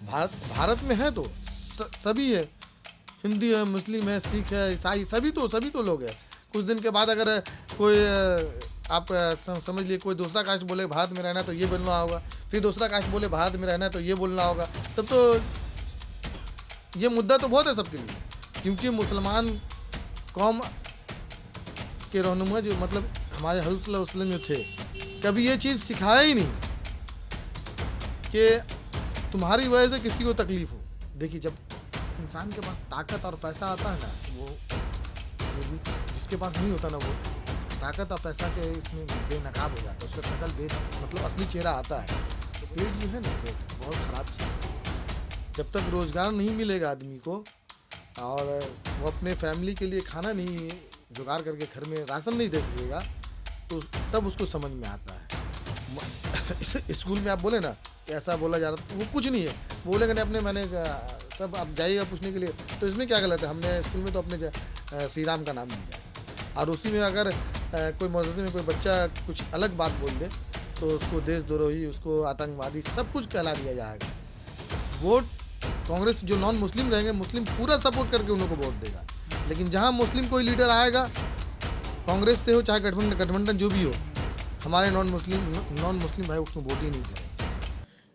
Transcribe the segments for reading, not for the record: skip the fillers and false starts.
भारत भारत में है तो सभी है, हिंदी है, मुस्लिम है, सिख है, ईसाई, सभी तो लोग हैं। कुछ दिन के बाद अगर कोई आप समझ लिए कोई दूसरा कास्ट बोले भारत में रहना है तो ये बोलना होगा, फिर दूसरा कास्ट बोले भारत में रहना है तो ये बोलना होगा, तब तो ये मुद्दा तो बहुत है सबके लिए। क्योंकि मुसलमान कौम के रहनुमा जो मतलब हमारे हज़रत सल्लल्लाहु अलैहि वसल्लम जो थे, कभी ये चीज़ सिखाया ही नहीं कि तुम्हारी वजह से किसी को तकलीफ हो। देखिए, जब इंसान के पास ताकत और पैसा आता है ना, वो जिसके पास नहीं होता ना, वो ताकत और पैसा के इसमें बेनकाब हो जाता है, उसका शकल मतलब असली चेहरा आता है। तो पेट जो है ना, पेट बहुत ख़राब चीज़ है। जब तक रोज़गार नहीं मिलेगा आदमी को और वो अपने फैमिली के लिए खाना नहीं जुगाड़ करके घर में राशन नहीं दे सकेगा, तो तब उसको समझ में आता है। स्कूल में आप बोले ना कि ऐसा बोला जा रहा, तो वो कुछ नहीं है, बोलेगा नहीं अपने मैंने सब आप जाइएगा पूछने के लिए, तो इसमें क्या गलत है? हमने स्कूल में तो अपने श्री राम का नाम लिया है, और उसी में अगर कोई मौजूद में कोई बच्चा कुछ अलग बात बोल दे तो उसको देशद्रोही, उसको आतंकवादी सब कुछ कहला दिया जाएगा। वोट कांग्रेस जो नॉन मुस्लिम रहेंगे, मुस्लिम पूरा सपोर्ट करके उन लोगों को वोट देगा, लेकिन जहां मुस्लिम कोई लीडर आएगा, कांग्रेस से हो चाहे गठबंधन जो भी हो, हमारे नॉन मुस्लिम भाई उसको वोट ही नहीं देंगे।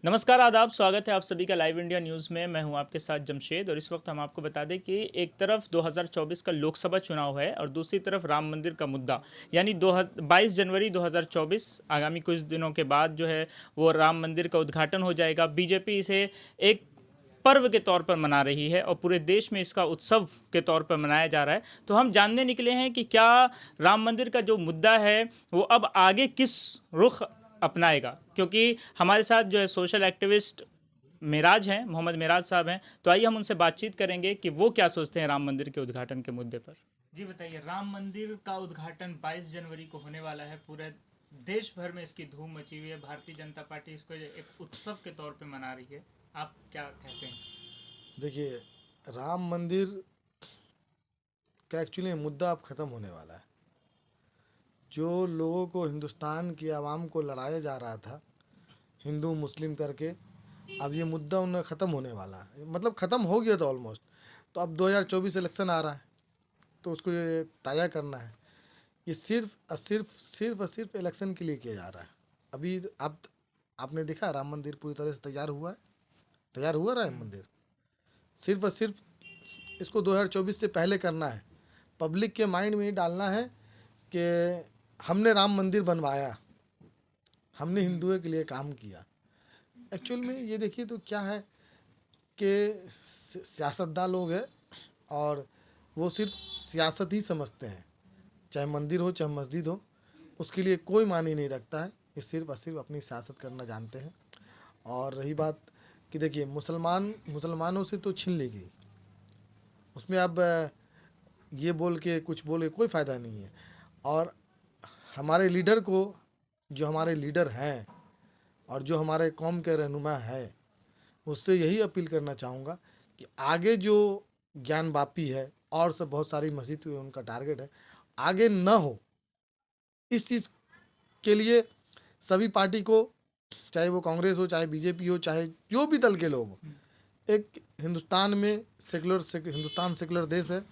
नमस्कार, आदाब, स्वागत है आप सभी का लाइव इंडिया न्यूज़ में। मैं हूं आपके साथ जमशेद और इस वक्त हम आपको बता दें कि एक तरफ 2024 का लोकसभा चुनाव है और दूसरी तरफ राम मंदिर का मुद्दा, यानी 22 जनवरी 2024 आगामी कुछ दिनों के बाद जो है वो राम मंदिर का उद्घाटन हो जाएगा। बीजेपी इसे एक पर्व के तौर पर मना रही है और पूरे देश में इसका उत्सव के तौर पर मनाया जा रहा है। तो हम जानने निकले हैं कि क्या राम मंदिर का जो मुद्दा है वो अब आगे किस रुख अपनाएगा, क्योंकि हमारे साथ जो है सोशल एक्टिविस्ट मेराज हैं, मोहम्मद मेराज साहब हैं। तो आइए हम उनसे बातचीत करेंगे कि वो क्या सोचते हैं राम मंदिर के उद्घाटन के मुद्दे पर। जी बताइए, राम मंदिर का उद्घाटन 22 जनवरी को होने वाला है, पूरे देश भर में इसकी धूम मची हुई है, भारतीय जनता पार्टी इसको एक उत्सव के तौर पर मना रही है, आप क्या कहते हैं? देखिए, राम मंदिर का एक्चुअली मुद्दा अब ख़त्म होने वाला है। जो लोगों को, हिंदुस्तान की आवाम को लड़ाया जा रहा था हिंदू मुस्लिम करके, अब ये मुद्दा उन्हें ख़त्म होने वाला है, मतलब ख़त्म हो गया था ऑलमोस्ट। तो अब 2024 इलेक्शन आ रहा है, तो उसको ये ताज़ा करना है। ये सिर्फ इलेक्शन के लिए किया जा रहा है। अभी आपने देखा राम मंदिर पूरी तरह से तैयार हुआ राम मंदिर। सिर्फ इसको 2024 से पहले करना है। पब्लिक के माइंड में ये डालना है कि हमने राम मंदिर बनवाया, हमने हिंदुओं के लिए काम किया। एक्चुअल में ये देखिए तो क्या है कि सियासतदान लोग हैं और वो सिर्फ सियासत ही समझते हैं, चाहे मंदिर हो चाहे मस्जिद हो, उसके लिए कोई मायने नहीं रखता है। ये सिर्फ और सिर्फ अपनी सियासत करना जानते हैं। और रही बात कि देखिए, मुसलमानों से तो छीन ली गई, उसमें अब ये बोल के कुछ बोले कोई फ़ायदा नहीं है। और हमारे लीडर को, जो हमारे लीडर हैं और जो हमारे कौम के रहनुमा है, उससे यही अपील करना चाहूँगा कि आगे जो ज्ञान वापी है और सब बहुत सारी मस्जिद उनका टारगेट है, आगे ना हो, इस चीज़ के लिए सभी पार्टी को, चाहे वो कांग्रेस हो चाहे बीजेपी हो चाहे जो भी दल के लोग हो, एक हिंदुस्तान में हिंदुस्तान सेकुलर देश है,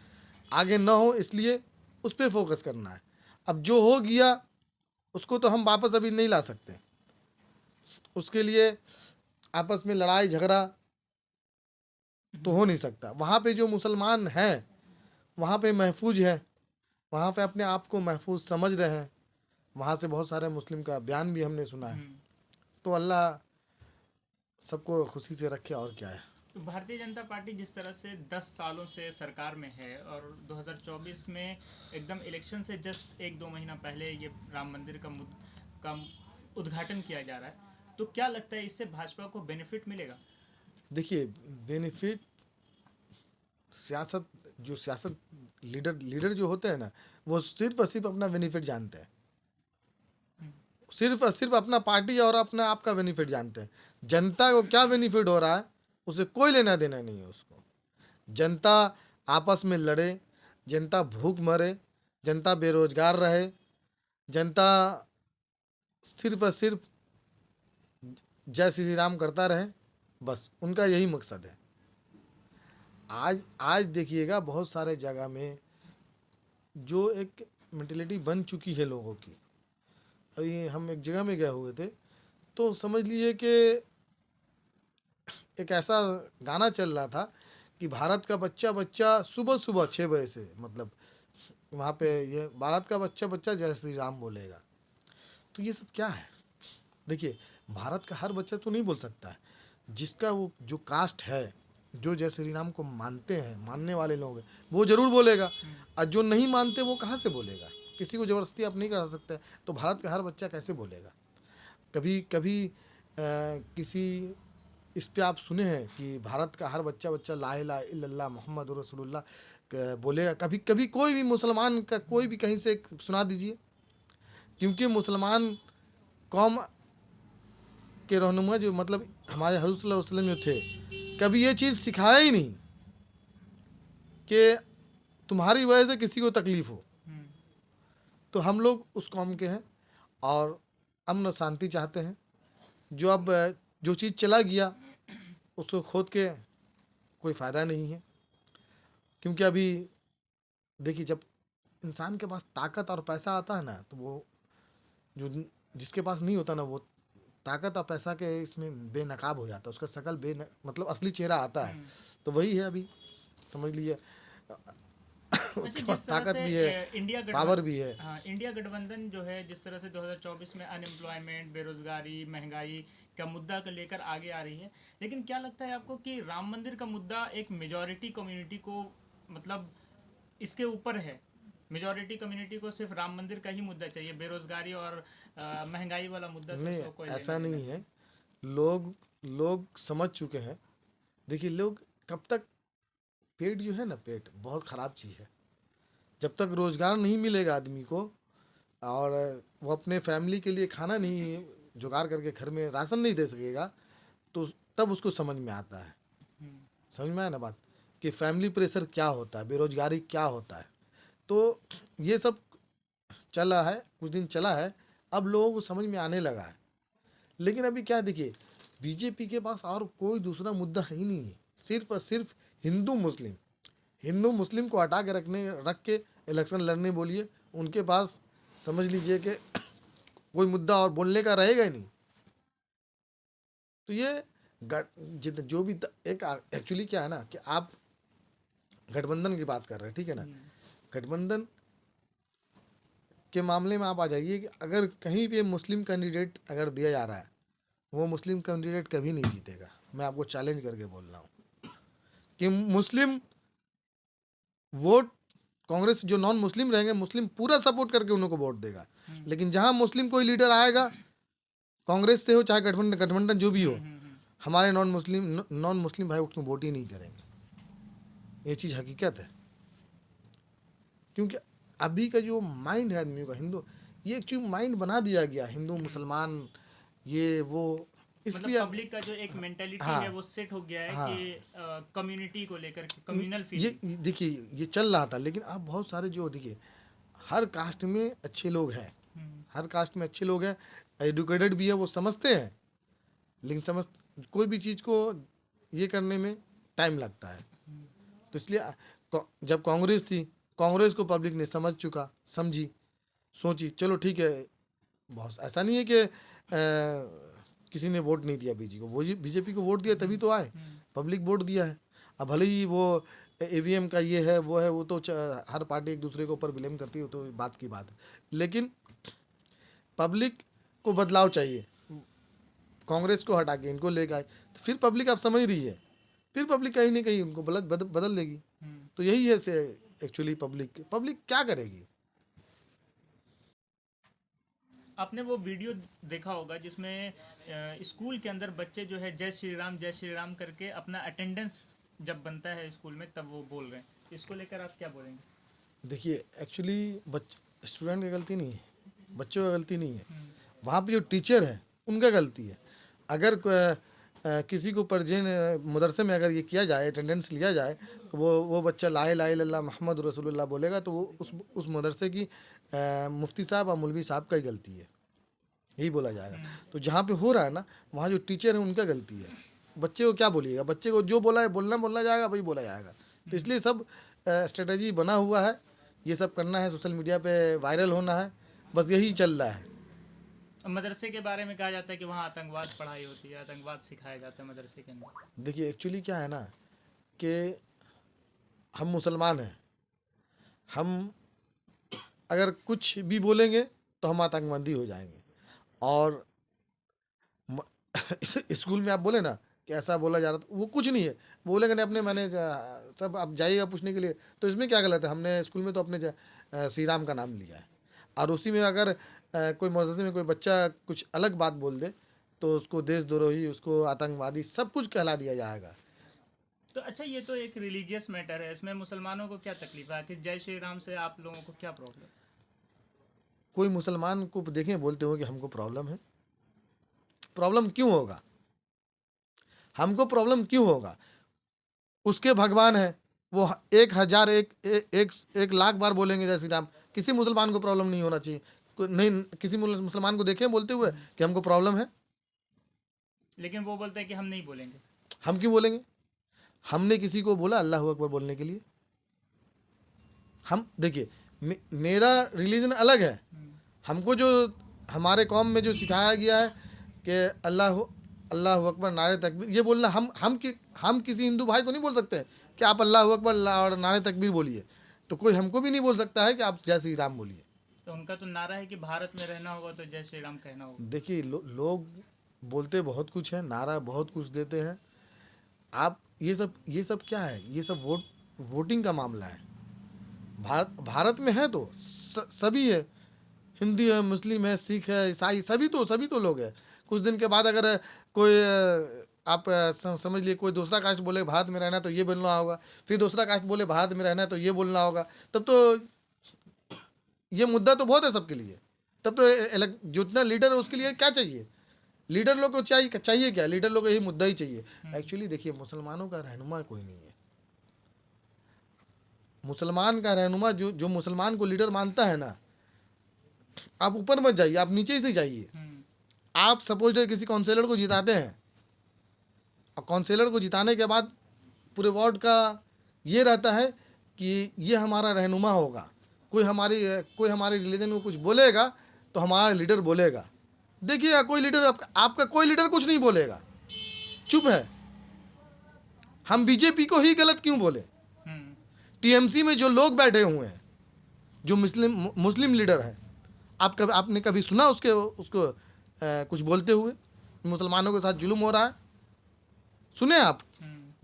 आगे ना हो इसलिए उस पर फोकस करना है। अब जो हो गया उसको तो हम वापस अभी नहीं ला सकते, उसके लिए आपस में लड़ाई झगड़ा तो हो नहीं सकता। वहाँ पे जो मुसलमान हैं वहाँ पे महफूज है, वहाँ पे अपने आप को महफूज समझ रहे हैं। वहाँ से बहुत सारे मुस्लिम का बयान भी हमने सुना है। तो अल्लाह सबको खुशी से रखे, और क्या है। तो भारतीय जनता पार्टी जिस तरह से 10 सालों से सरकार में है और 2024 में एकदम इलेक्शन से जस्ट 1-2 महीना पहले ये राम मंदिर का उद्घाटन किया जा रहा है, तो क्या लगता है इससे भाजपा को बेनिफिट मिलेगा? देखिए, बेनिफिट सियासत लीडर जो होते हैं ना, वो सिर्फ और सिर्फ अपना बेनिफिट जानते हैं, सिर्फ और सिर्फ अपना पार्टी और अपना आपका बेनिफिट जानते हैं। जनता को क्या बेनिफिट हो रहा है उसे कोई लेना देना नहीं है उसको। जनता आपस में लड़े, जनता भूख मरे, जनता बेरोजगार रहे, जनता सिर्फ और सिर्फ जय श्री राम करता रहे, बस उनका यही मकसद है। आज आज देखिएगा बहुत सारे जगह में जो एक मेंटेलिटी बन चुकी है लोगों की। अभी हम एक जगह में गए हुए थे, तो समझ लीजिए कि एक ऐसा गाना चल रहा था कि भारत का बच्चा बच्चा सुबह सुबह 6 बजे से, मतलब वहाँ पे ये भारत का बच्चा बच्चा जय श्री राम बोलेगा। तो ये सब क्या है? देखिए, भारत का हर बच्चा तो नहीं बोल सकता है। जिसका वो जो कास्ट है, जो जय श्री राम को मानते हैं, मानने वाले लोग हैं, वो जरूर बोलेगा। और जो नहीं मानते वो कहाँ से बोलेगा? किसी को ज़बरदस्ती आप नहीं कर सकते। तो भारत का हर बच्चा कैसे बोलेगा? कभी कभी किसी इस पे आप सुने हैं कि भारत का हर बच्चा बच्चा ला इलाहा इल्लल्लाह मुहम्मद रसूलुल्लाह बोलेगा? कभी कभी कोई भी मुसलमान का कोई भी कहीं से सुना दीजिए। क्योंकि मुसलमान कौम के रहनुमा जो, मतलब हमारे हज़रत सल्लल्लाहु अलैहि वसल्लम जो थे, कभी ये चीज़ सिखाया ही नहीं कि तुम्हारी वजह से किसी को तकलीफ़ हो। तो हम लोग उस कौम के हैं और अमन और शांति चाहते हैं। जो अब जो चीज़ चला गया उसको खोद के कोई फ़ायदा नहीं है। क्योंकि अभी देखिए, जब इंसान के पास ताकत और पैसा आता है ना, तो वो जो जिसके पास नहीं होता ना, वो ताकत और पैसा के इसमें बेनकाब हो जाता है। उसका शकल मतलब असली चेहरा आता है। तो वही है अभी, समझ लीजिए। अच्छा, उसके जिस पास तरह ताकत से भी है, इंडिया पावर भी है। हाँ, इंडिया गठबंधन जो है, जिस तरह से 2024 में अनएम्प्लॉयमेंट, बेरोजगारी, महंगाई का मुद्दा को लेकर आगे आ रही है, लेकिन क्या लगता है आपको कि राम मंदिर का मुद्दा एक मेजॉरिटी कम्युनिटी को, मतलब इसके ऊपर है? मेजॉरिटी कम्युनिटी को सिर्फ राम मंदिर का ही मुद्दा चाहिए, बेरोजगारी और महंगाई वाला मुद्दा से नहीं, उसको कोई ऐसा लेना देना नहीं नहीं? है। लोग लोग समझ चुके हैं। देखिए, लोग कब तक, पेट जो है ना, पेट बहुत ख़राब चीज़ है। जब तक रोज़गार नहीं मिलेगा आदमी को, और वो अपने फैमिली के लिए खाना नहीं जुगाड़ करके घर में राशन नहीं दे सकेगा, तो तब उसको समझ में आता है। हम्म, समझ में आया ना बात, कि फैमिली प्रेशर क्या होता है, बेरोजगारी क्या होता है। तो ये सब चल रहा है, कुछ दिन चला है, अब लोगों को समझ में आने लगा है। लेकिन अभी क्या, देखिए, बीजेपी के पास और कोई दूसरा मुद्दा ही नहीं है। सिर्फ और सिर्फ हिंदू मुस्लिम को हटा के रख के इलेक्शन लड़ने बोलिए, उनके पास समझ लीजिए कि कोई मुद्दा और बोलने का रहेगा ही नहीं। तो ये जो भी एक एक्चुअली क्या है ना, कि आप गठबंधन की बात कर रहे हैं, ठीक है ना। गठबंधन के मामले में आप आ जाइए कि अगर कहीं भी मुस्लिम कैंडिडेट अगर दिया जा रहा है, वो मुस्लिम कैंडिडेट कभी नहीं जीतेगा। मैं आपको चैलेंज करके बोल रहा हूँ कि मुस्लिम वोट, कांग्रेस जो नॉन मुस्लिम रहेंगे, मुस्लिम पूरा सपोर्ट करके उनको वोट देगा। लेकिन जहां मुस्लिम कोई लीडर आएगा, कांग्रेस से हो चाहे गठबंधन जो भी हो, हमारे नॉन मुस्लिम भाई उसमें वोट ही नहीं करेंगे। ये चीज़ हकीकत है। क्योंकि अभी का जो माइंड है आदमियों का, हिंदू, ये क्यों माइंड बना दिया गया, हिंदू मुसलमान ये वो, मतलब इसलिए पब्लिक का जो एक मेंटेलिटी हाँ है वो सेट हो गया है हाँ, कि कम्युनिटी को लेकर कम्युनल ये फीलिंग। देखिए, ये चल रहा था। लेकिन अब बहुत सारे जो, देखिए, हर कास्ट में अच्छे लोग हैं, हर कास्ट में अच्छे लोग हैं, एजुकेटेड भी है, वो समझते हैं। लेकिन कोई भी चीज़ को ये करने में टाइम लगता है। तो इसलिए जब कांग्रेस थी, कांग्रेस को पब्लिक ने समझी, सोची, चलो ठीक है। बहुत ऐसा नहीं है कि किसी ने वोट नहीं दिया बीजेपी को, वो बीजेपी को वोट दिया तभी तो आए, पब्लिक वोट दिया है। अब भले ही वो ईवीएम का ये है वो है, वो तो हर पार्टी एक दूसरे के ऊपर ब्लेम करती है, तो बात की बात है। लेकिन पब्लिक को बदलाव चाहिए, कांग्रेस को हटा के इनको लेकर आए, तो फिर पब्लिक आप समझ रही है, फिर पब्लिक कहीं ना कहीं उनको बदल देगी। तो यही है से एक्चुअली पब्लिक क्या करेगी। आपने वो वीडियो देखा होगा जिसमें स्कूल के अंदर बच्चे जो है जय श्री राम करके अपना अटेंडेंस जब बनता है स्कूल में तब वो बोल रहे हैं। इसको लेकर आप क्या बोलेंगे? देखिए, एक्चुअली स्टूडेंट की गलती नहीं है, बच्चों की गलती नहीं है, वहाँ पे जो टीचर है उनका गलती है। अगर किसी को मदरसे में अगर ये किया जाए, अटेंडेंस लिया जाए, तो वो बच्चा ला इलाहा इल्लल्लाह मुहम्मद रसूलुल्लाह बोलेगा, तो वो उस मदरसे की मुफ्ती साहब और मौलवी साहब का ही गलती है, यही बोला जाएगा। तो जहाँ पे हो रहा है ना, वहाँ जो टीचर है उनका गलती है, बच्चे को क्या बोलिएगा, बच्चे को जो बोला है बोलना जाएगा, वही बोला जाएगा। तो इसलिए सब स्ट्रेटजी बना हुआ है, ये सब करना है, सोशल मीडिया पे वायरल होना है, बस यही चल रहा है। मदरसे के बारे में कहा जाता है कि वहाँ आतंकवाद पढ़ाई होती है, आतंकवाद सिखाया जाता है मदरसे के अंदर। देखिए एक्चुअली क्या है ना कि हम मुसलमान हैं, हम अगर कुछ भी बोलेंगे तो हम आतंकवादी हो जाएंगे। और स्कूल में आप बोले ना कि ऐसा बोला जा रहा था, वो कुछ नहीं है, बोलेंगे नहीं अपने मैंने सब आप जाइएगा पूछने के लिए, तो इसमें क्या गलत है? हमने स्कूल में तो अपने श्री राम का नाम लिया है, और उसी में अगर कोई मदरसे में कोई बच्चा कुछ अलग बात बोल दे तो उसको देशद्रोही, उसको आतंकवादी सब कुछ कहला दिया जाएगा। तो अच्छा, ये तो एक रिलीजियस मैटर है, इसमें मुसलमानों को क्या तकलीफ है? आखिर जय श्री राम से आप लोगों को क्या प्रॉब्लम? कोई मुसलमान को देखें बोलते हो कि हमको प्रॉब्लम है, प्रॉब्लम क्यों होगा? हमको प्रॉब्लम क्यों होगा? उसके भगवान है, वो 1000 एक लाख बार बोलेंगे जय श्री राम, किसी मुसलमान को प्रॉब्लम नहीं होना चाहिए। नहीं, किसी मुसलमान को देखें बोलते हुए कि हमको प्रॉब्लम है, लेकिन वो बोलते हैं कि हम नहीं बोलेंगे। हम क्यों बोलेंगे? हमने किसी को बोला अल्लाह अकबर बोलने के लिए? हम देखिए, मेरा रिलीजन अलग है, हमको जो हमारे कौम में जो सिखाया गया है कि अल्लाह अकबर, नारे तकबीर, ये बोलना हम किसी हिंदू भाई को नहीं बोल सकते कि आप अल्लाह अकबर और नारे तकबीर बोलिए, तो कोई हमको भी नहीं बोल सकता है कि आप जय श्री राम बोलिए। तो उनका तो नारा है कि भारत में रहना होगा तो जय श्री राम कहना होगा। देखिए लोग बोलते बहुत कुछ है, नारा बहुत कुछ देते हैं। आप ये सब क्या है? ये सब वोटिंग का मामला है। भारत में है तो सभी है, हिंदी है, मुस्लिम है, सिख है, ईसाई, सभी तो लोग हैं। कुछ दिन के बाद अगर कोई आप समझ लिए कोई दूसरा कास्ट बोले भारत में रहना है तो ये बोलना होगा, फिर दूसरा कास्ट बोले भारत में रहना है तो ये बोलना होगा, तब तो ये मुद्दा तो बहुत है सबके लिए। तब तो जितना लीडर है उसके लिए क्या चाहिए? लीडर लोग को चाहिए क्या? लीडर लोग को यही मुद्दा ही चाहिए। एक्चुअली देखिए, मुसलमानों का रहनुमा कोई नहीं है। मुसलमान का रहनुमा जो मुसलमान को लीडर मानता है ना, आप ऊपर मत जाइए, आप नीचे से जाइए। आप सपोज किसी काउंसलर को जिताते हैं, और काउंसलर को जिताने के बाद पूरे वार्ड का ये रहता है कि ये हमारा रहनुमा होगा, कोई हमारे रिलीजन में कुछ बोलेगा तो हमारा लीडर बोलेगा। देखिए कोई लीडर आपका कोई लीडर कुछ नहीं बोलेगा, चुप है। हम बीजेपी को ही गलत क्यों बोले? टीएमसी में जो लोग बैठे हुए हैं, जो मुस्लिम लीडर है, आपने कभी सुना उसको कुछ बोलते हुए मुसलमानों के साथ जुल्म हो रहा है? सुने आप?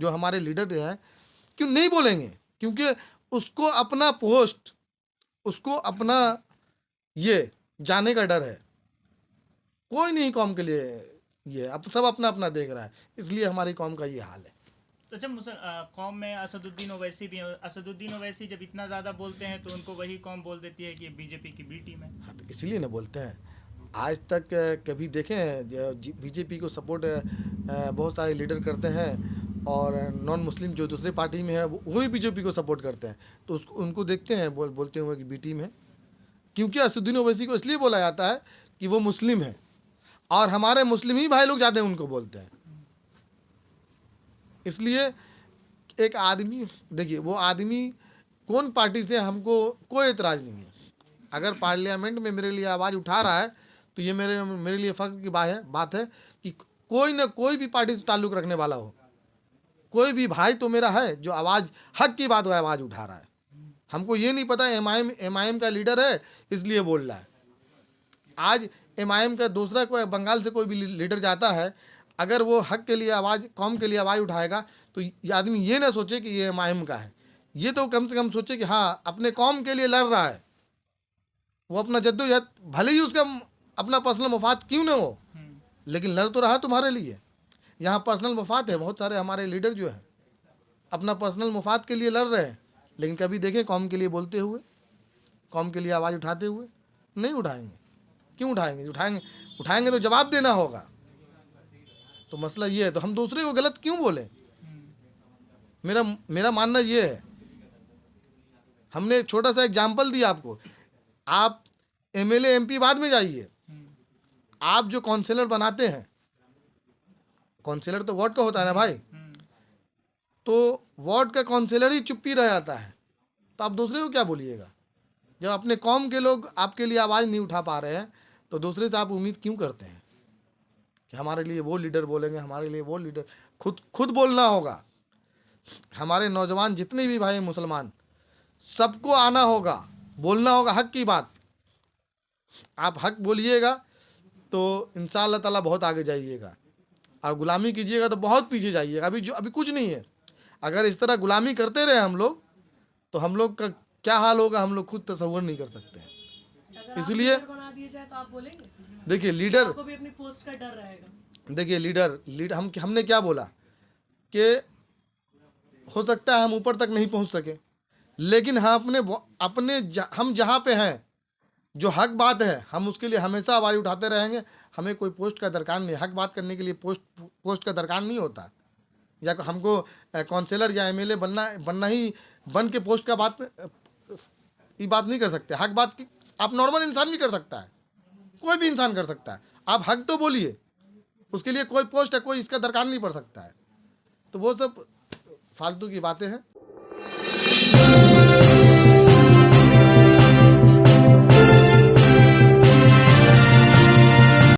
जो हमारे लीडर हैं क्यों नहीं बोलेंगे? क्योंकि उसको अपना पोस्ट, उसको अपना ये जाने का डर है। कोई नहीं कौम के लिए ये, अब सब अपना अपना देख रहा है, इसलिए हमारी कौम का ये हाल है। तो जब कौम में असदुद्दीन ओवैसी भी हैं, असदुद्दीन ओवैसी जब इतना ज़्यादा बोलते हैं तो उनको वही कौम बोल देती है कि बीजेपी की बी टीम है। हाँ, तो इसीलिए ना बोलते हैं। आज तक कभी देखें बीजेपी को सपोर्ट बहुत सारे लीडर करते हैं, और नॉन मुस्लिम जो दूसरे पार्टी में है वो भी बीजेपी को सपोर्ट करते हैं, तो उनको देखते हैं बोलते हुए कि बी टीम है। क्योंकि असदुद्दीन ओवैसी को इसलिए बोला जाता है कि वो मुस्लिम है, और हमारे मुस्लिम ही भाई लोग ज़्यादा उनको बोलते हैं। इसलिए एक आदमी, देखिए वो आदमी कौन पार्टी से, हमको कोई एतराज़ नहीं है। अगर पार्लियामेंट में मेरे लिए आवाज़ उठा रहा है तो ये मेरे लिए फ़ख्र की बात है कि कोई ना कोई भी पार्टी से ताल्लुक़ रखने वाला हो, कोई भी भाई तो मेरा है जो आवाज़ हक की बात, वो आवाज़ उठा रहा है। हमको ये नहीं पता एमआईएम का लीडर है इसलिए बोल रहा है। आज एमआईएम का दूसरा कोई बंगाल से कोई भी लीडर जाता है, अगर वो हक के लिए आवाज़, कौम के लिए आवाज़ उठाएगा, तो ये आदमी ये ना सोचे कि ये एमआईएम का है, ये तो कम से कम सोचे कि हाँ अपने कौम के लिए लड़ रहा है। वो अपना जद्दोजहद, भले ही उसका अपना पर्सनल मफाद क्यों ना हो, लेकिन लड़ तो रहा तुम्हारे लिए। यहाँ पर्सनल मफाद है, बहुत सारे हमारे लीडर जो है अपना पर्सनल मफाद के लिए लड़ रहे हैं, लेकिन कभी देखें कौम के लिए बोलते हुए, कौम के लिए आवाज़ उठाते हुए? नहीं उठाएंगे। क्यों उठाएंगे? उठाएंगे तो जवाब देना होगा। तो मसला ये है, तो हम दूसरे को गलत क्यों बोलें? मेरा मानना ये है। हमने छोटा सा एग्जाम्पल दिया आपको, आप एमएलए एमपी बाद में जाइए, आप जो काउंसलर बनाते हैं काउंसलर तो वार्ड का होता है ना भाई, तो वार्ड का काउंसलर ही चुप्पी रह जाता है, तो आप दूसरे को क्या बोलिएगा? जब अपने कौम के लोग आपके लिए आवाज़ नहीं उठा पा रहे हैं तो दूसरे से आप उम्मीद क्यों करते हैं कि हमारे लिए वो लीडर बोलेंगे, हमारे लिए वो लीडर? खुद बोलना होगा। हमारे नौजवान जितने भी भाई मुसलमान, सबको आना होगा, बोलना होगा हक की बात। आप हक बोलिएगा तो इंशाअल्लाह ताला बहुत आगे जाइएगा, और गुलामी कीजिएगा तो बहुत पीछे जाइएगा। अभी कुछ नहीं है। अगर इस तरह गुलामी करते रहे हम लोग, तो हम लोग का क्या हाल होगा हम लोग खुद तसव्वुर नहीं कर सकते हैं। इसलिए बना दिया जाए तो आप बोलेंगे? देखिए लीडर, आपको भी अपनी पोस्ट का डर रहेगा। देखिए लीडर हमने क्या बोला कि हो सकता है हम ऊपर तक नहीं पहुंच सके, लेकिन हम हम जहाँ पे हैं, जो हक बात है, हम उसके लिए हमेशा आवाज़ उठाते रहेंगे। हमें कोई पोस्ट का दरकार नहीं, हक बात करने के लिए पोस्ट का दरकार नहीं होता, या हमको काउंसलर या एमएलए बनना ही बन के पोस्ट का बात नहीं कर सकते। हक बात की आप नॉर्मल इंसान भी कर सकता है, कोई भी इंसान कर सकता है। आप हक तो बोलिए, उसके लिए कोई पोस्ट है, कोई इसका दरकार नहीं पड़ सकता है। तो वो सब फालतू की बातें हैं।